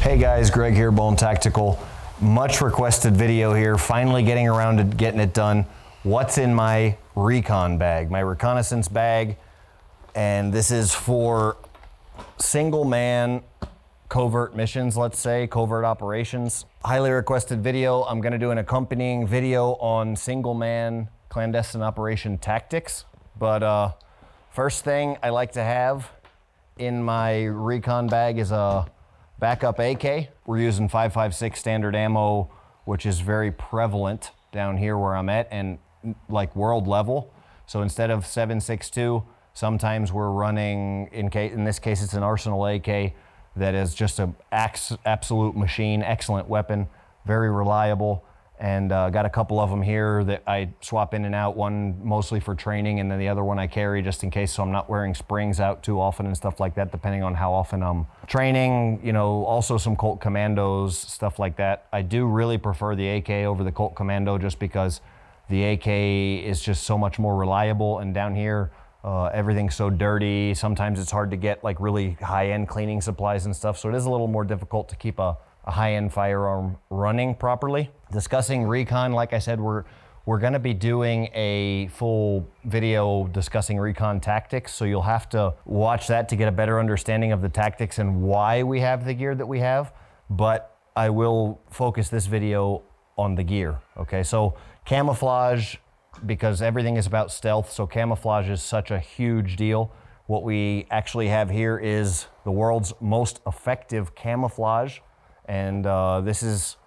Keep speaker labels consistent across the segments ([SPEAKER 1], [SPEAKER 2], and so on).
[SPEAKER 1] Hey guys, Greg here, Bone Tactical. Much requested video here, finally getting around to getting it done. What's in my Recon bag, my reconnaissance bag, and this is for single man covert missions, let's say, covert operations. Highly requested video. I'm gonna do an accompanying video on single man clandestine operation tactics. But first thing I like to have in my Recon bag is a backup AK. We're using 5.56 standard ammo, which is very prevalent down here where I'm at and like world level. So instead of 7.62, sometimes we're running, in this case it's an Arsenal AK that is just an absolute machine, excellent weapon, very reliable. And got a couple of them here that I swap in and out, one mostly for training and then the other one I carry just in case, so I'm not wearing springs out too often and stuff like that, depending on how often I'm training. You know, also some Colt Commandos, stuff like that. I do really prefer the AK over the Colt Commando just because the AK is just so much more reliable, and down here, everything's so dirty. Sometimes it's hard to get like really high-end cleaning supplies and stuff, so it is a little more difficult to keep a high-end firearm running properly. Discussing Recon, like I said, we're gonna be doing a full video discussing Recon tactics, so you'll have to watch that to get a better understanding of the tactics and why we have the gear that we have, but I will focus this video on the gear, okay? So camouflage, because everything is about stealth, so camouflage is such a huge deal. What we actually have here is the world's most effective camouflage. And this is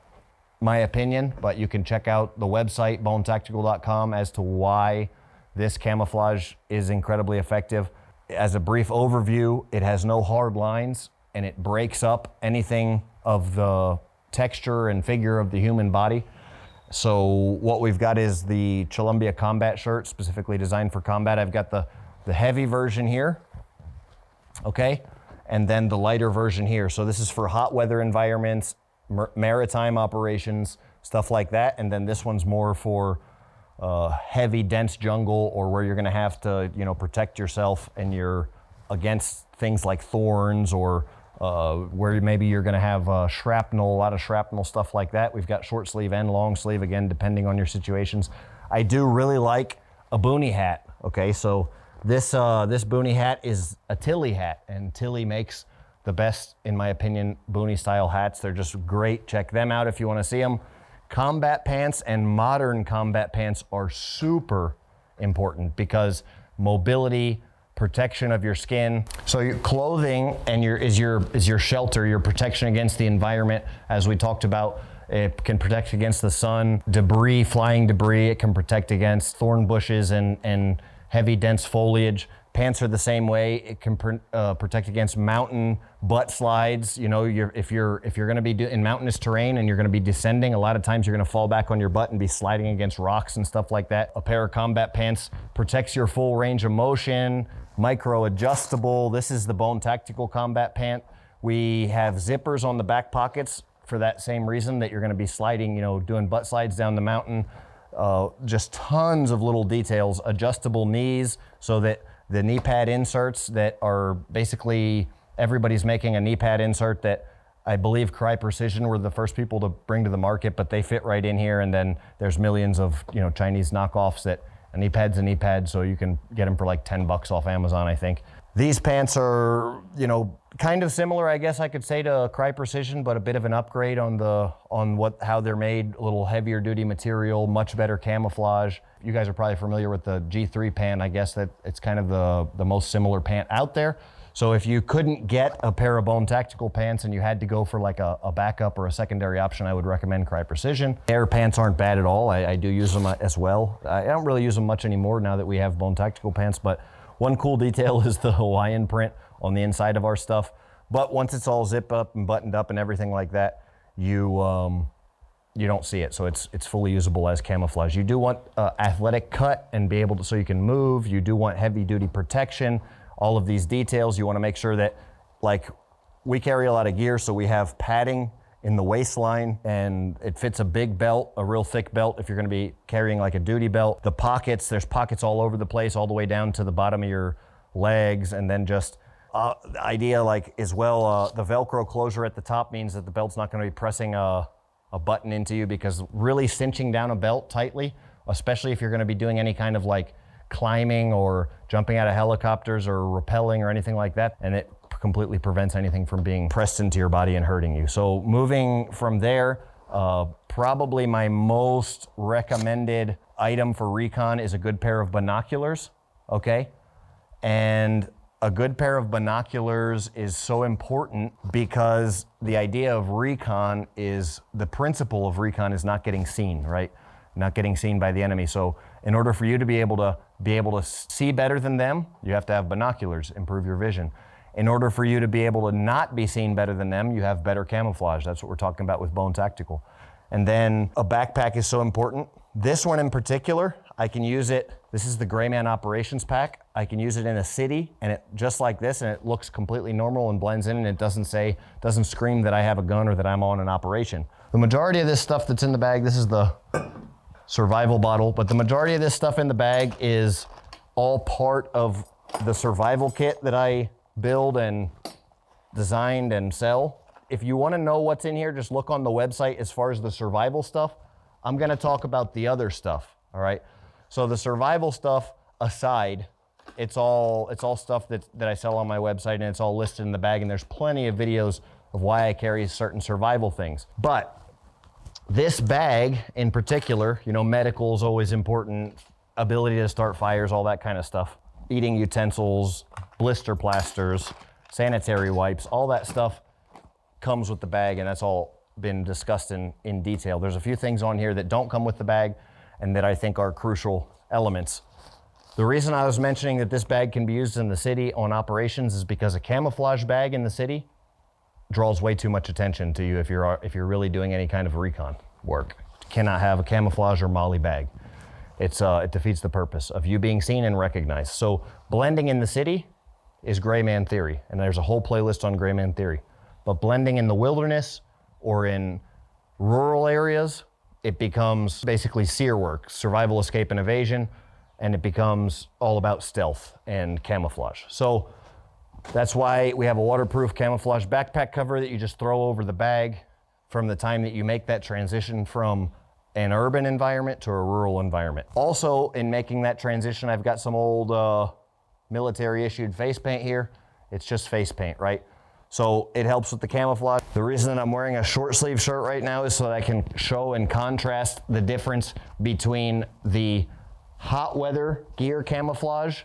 [SPEAKER 1] my opinion, but you can check out the website, bonetactical.com, as to why this camouflage is incredibly effective. As a brief overview, it has no hard lines and it breaks up anything of the texture and figure of the human body. So what we've got is the Columbia combat shirt, specifically designed for combat. I've got the heavy version here, okay? And then the lighter version here. So this is for hot weather environments, maritime operations, stuff like that. And then this one's more for heavy, dense jungle, or where you're gonna have to, you know, protect yourself and you're against things like thorns, or where maybe you're gonna have shrapnel, a lot of shrapnel, stuff like that. We've got short sleeve and long sleeve, again, depending on your situations. I do really like a boonie hat, okay? So this boonie hat is a Tilly hat, and Tilly makes the best, in my opinion, boonie style hats. They're just great. Check them out if you want to see them. Combat pants and modern combat pants are super important because mobility, protection of your skin. So your clothing and is your shelter, your protection against the environment, as we talked about. It can protect against the sun, debris, flying debris. It can protect against thorn bushes and heavy, dense foliage. Pants are the same way. It can protect against mountain butt slides. You know, if you're gonna be in mountainous terrain and you're gonna be descending, a lot of times you're gonna fall back on your butt and be sliding against rocks and stuff like that. A pair of combat pants protects your full range of motion, micro adjustable. This is the Bone Tactical combat pant. We have zippers on the back pockets for that same reason, that you're gonna be sliding, you know, doing butt slides down the mountain. Just tons of little details. Adjustable knees, so that the knee pad inserts that are basically, everybody's making a knee pad insert that I believe Cry Precision were the first people to bring to the market, but they fit right in here. And then there's millions of, you know, Chinese knockoffs that a knee pad's a knee pad, so you can get them for like 10 bucks off Amazon, I think. These pants are, you know, kind of similar, I guess I could say, to Cry Precision, but a bit of an upgrade on how they're made. A little heavier duty material, much better camouflage. You guys are probably familiar with the G3 pant. I guess that it's kind of the most similar pant out there. So if you couldn't get a pair of Bone Tactical pants and you had to go for like a backup or a secondary option, I would recommend Cry Precision. Air pants aren't bad at all. I do use them as well. I don't really use them much anymore now that we have Bone Tactical pants, but one cool detail is the Hawaiian print on the inside of our stuff. But once it's all zipped up and buttoned up and everything like that, you don't see it. So it's fully usable as camouflage. You do want athletic cut and be able to, so you can move. You do want heavy duty protection. All of these details, you want to make sure that, like, we carry a lot of gear, so we have padding in the waistline, and it fits a big belt, a real thick belt if you're going to be carrying like a duty belt. The pockets, there's pockets all over the place, all the way down to the bottom of your legs, and then just The idea like as well, the Velcro closure at the top means that the belt's not going to be pressing a button into you, because really cinching down a belt tightly, especially if you're going to be doing any kind of like climbing or jumping out of helicopters or rappelling or anything like that, and it completely prevents anything from being pressed into your body and hurting you. So moving from there, probably my most recommended item for recon is a good pair of binoculars, okay? And a good pair of binoculars is so important because the idea of recon is, the principle of recon is not getting seen, right? Not getting seen by the enemy. So in order for you to be able to see better than them, you have to have binoculars, improve your vision. In order for you to be able to not be seen better than them, you have better camouflage. That's what we're talking about with Bone Tactical. And then a backpack is so important. This one in particular, I can use it, this is the Gray Man Operations Pack. I can use it in a city, and it just like this, and it looks completely normal and blends in, and it doesn't scream that I have a gun or that I'm on an operation. The majority of this stuff that's in the bag, this is the survival bottle, but the majority of this stuff in the bag is all part of the survival kit that I build and designed and sell. If you want to know what's in here, just look on the website as far as the survival stuff. I'm going to talk about the other stuff, all right? So the survival stuff aside, it's all stuff that I sell on my website, and it's all listed in the bag, and there's plenty of videos of why I carry certain survival things. But this bag in particular, you know, medical is always important, ability to start fires, all that kind of stuff. Eating utensils, blister plasters, sanitary wipes, all that stuff comes with the bag, and that's all been discussed in detail. There's a few things on here that don't come with the bag and that I think are crucial elements. The reason I was mentioning that this bag can be used in the city on operations is because a camouflage bag in the city draws way too much attention to you if you're really doing any kind of recon work. You cannot have a camouflage or molly bag. It defeats the purpose of you being seen and recognized. So blending in the city is Gray Man theory, and there's a whole playlist on Gray Man theory. But blending in the wilderness or in rural areas, it becomes basically SEER work, survival, escape, and evasion, and it becomes all about stealth and camouflage. So that's why we have a waterproof camouflage backpack cover that you just throw over the bag from the time that you make that transition from an urban environment to a rural environment. Also, in making that transition, I've got some old military issued face paint here. It's just face paint, right? So it helps with the camouflage. The reason that I'm wearing a short sleeve shirt right now is so that I can show and contrast the difference between the hot weather gear camouflage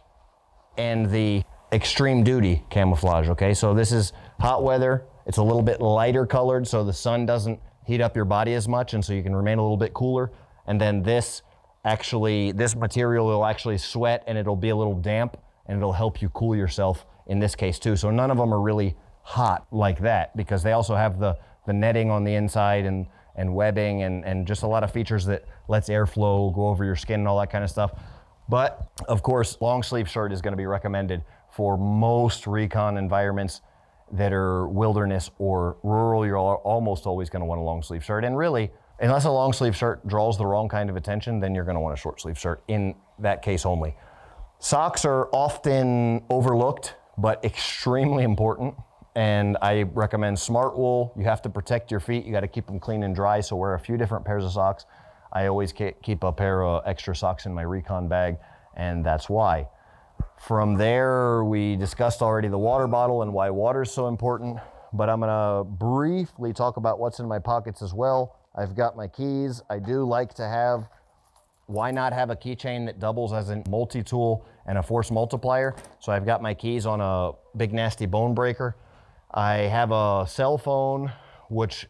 [SPEAKER 1] and the extreme duty camouflage, okay? So this is hot weather. It's a little bit lighter colored so the sun doesn't heat up your body as much, and so you can remain a little bit cooler. And then this material will actually sweat, and it'll be a little damp, and it'll help you cool yourself in this case too. So none of them are really hot like that, because they also have the netting on the inside and webbing and just a lot of features that lets airflow go over your skin and all that kind of stuff. But of course, long sleeve shirt is going to be recommended for most recon environments that are wilderness or rural. You're almost always going to want a long sleeve shirt. And really, unless a long sleeve shirt draws the wrong kind of attention, then you're going to want a short sleeve shirt in that case only. Socks are often overlooked, but extremely important. And I recommend smart wool. You have to protect your feet. You got to keep them clean and dry. So wear a few different pairs of socks. I always keep a pair of extra socks in my recon bag, and that's why. From there, we discussed already the water bottle and why water is so important, but I'm gonna briefly talk about what's in my pockets as well. I've got my keys. I do like to have, why not have a keychain that doubles as a multi-tool and a force multiplier? So I've got my keys on a big nasty bone breaker. I have a cell phone,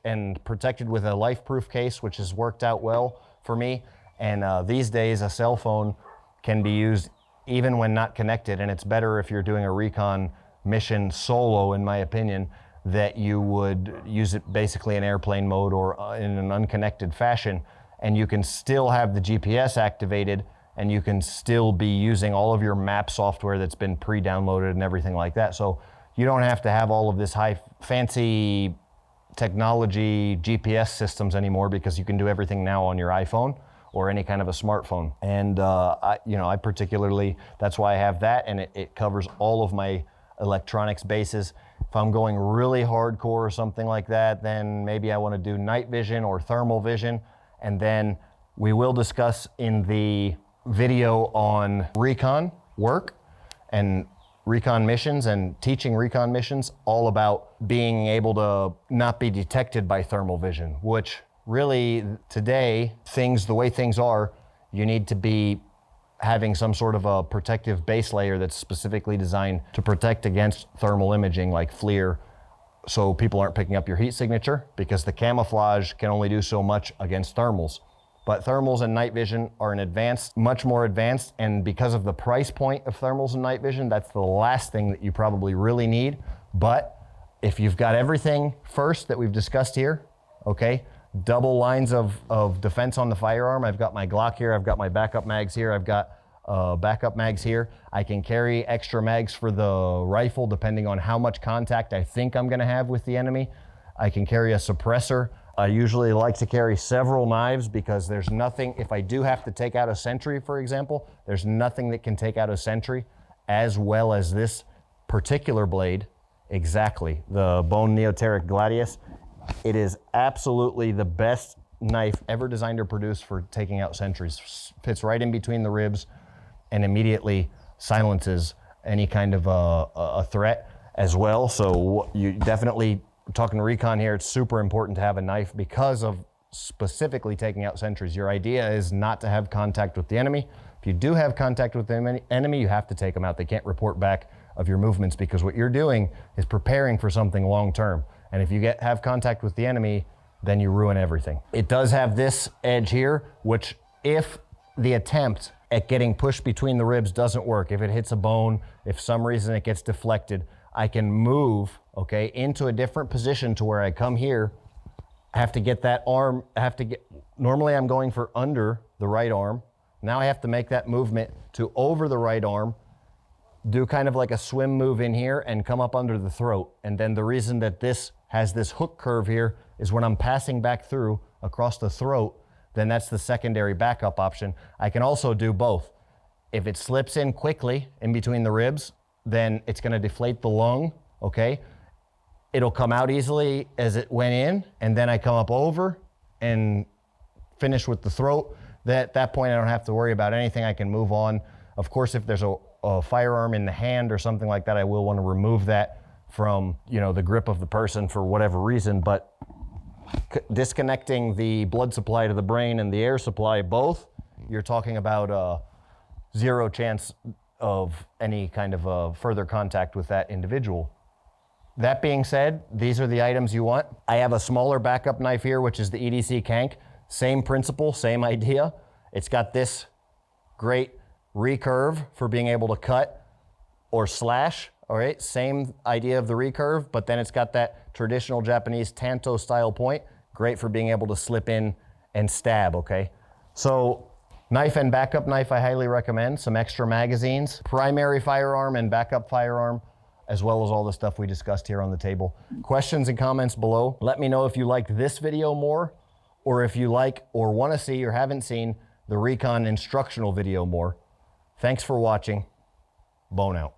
[SPEAKER 1] and protected with a life-proof case, which has worked out well for me. And these days, a cell phone can be used even when not connected, and it's better if you're doing a recon mission solo, in my opinion, that you would use it basically in airplane mode or in an unconnected fashion, and you can still have the GPS activated, and you can still be using all of your map software that's been pre-downloaded and everything like that. So you don't have to have all of this fancy technology GPS systems anymore, because you can do everything now on your iPhone or any kind of a smartphone. And I particularly, that's why I have that, and it covers all of my electronics bases. If I'm going really hardcore or something like that, then maybe I want to do night vision or thermal vision. And then we will discuss in the video on recon work and recon missions and teaching recon missions all about being able to not be detected by thermal vision, which really today, the way things are, you need to be having some sort of a protective base layer that's specifically designed to protect against thermal imaging like FLIR, so people aren't picking up your heat signature, because the camouflage can only do so much against thermals. But thermals and night vision are much more advanced, and because of the price point of thermals and night vision, that's the last thing that you probably really need. But if you've got everything first that we've discussed here, okay, double lines of defense on the firearm. I've got my Glock here, I've got my backup mags here, I've got backup mags here. I can carry extra mags for the rifle depending on how much contact I think I'm gonna have with the enemy. I can carry a suppressor. I usually like to carry several knives because there's nothing, if I do have to take out a sentry, for example, there's nothing that can take out a sentry as well as this particular blade. Exactly, the Bone Neoteric Gladius. It is absolutely the best knife ever designed or produced for taking out sentries. Fits right in between the ribs and immediately silences any kind of a threat as well. So you definitely, talking recon here, it's super important to have a knife because of specifically taking out sentries. Your idea is not to have contact with the enemy. If you do have contact with the enemy, you have to take them out. They can't report back of your movements, because what you're doing is preparing for something long term. And if you have contact with the enemy, then you ruin everything. It does have this edge here, which if the attempt at getting pushed between the ribs doesn't work, if it hits a bone, if some reason it gets deflected, I can move, okay, into a different position to where I come here, I have to get that arm, normally I'm going for under the right arm. Now I have to make that movement to over the right arm, do kind of like a swim move in here and come up under the throat. And then the reason that this has this hook curve here is when I'm passing back through across the throat, then that's the secondary backup option. I can also do both. If it slips in quickly in between the ribs, then it's gonna deflate the lung, okay? It'll come out easily as it went in, and then I come up over and finish with the throat. At that point, I don't have to worry about anything. I can move on. Of course, if there's a firearm in the hand or something like that, I will want to remove that from, you know, the grip of the person for whatever reason. But disconnecting the blood supply to the brain and the air supply, both, you're talking about zero chance of any kind of further contact with that individual. That being said, these are the items you want. I have a smaller backup knife here, which is the EDC Kank. Same principle, same idea. It's got this great recurve for being able to cut or slash, all right? Same idea of the recurve, but then it's got that traditional Japanese tanto style point, great for being able to slip in and stab, okay? So knife and backup knife, I highly recommend. Some extra magazines, primary firearm and backup firearm, as well as all the stuff we discussed here on the table. Questions and comments below. Let me know if you liked this video more, or if you like or want to see or haven't seen the Recon instructional video more. Thanks for watching. Bone out.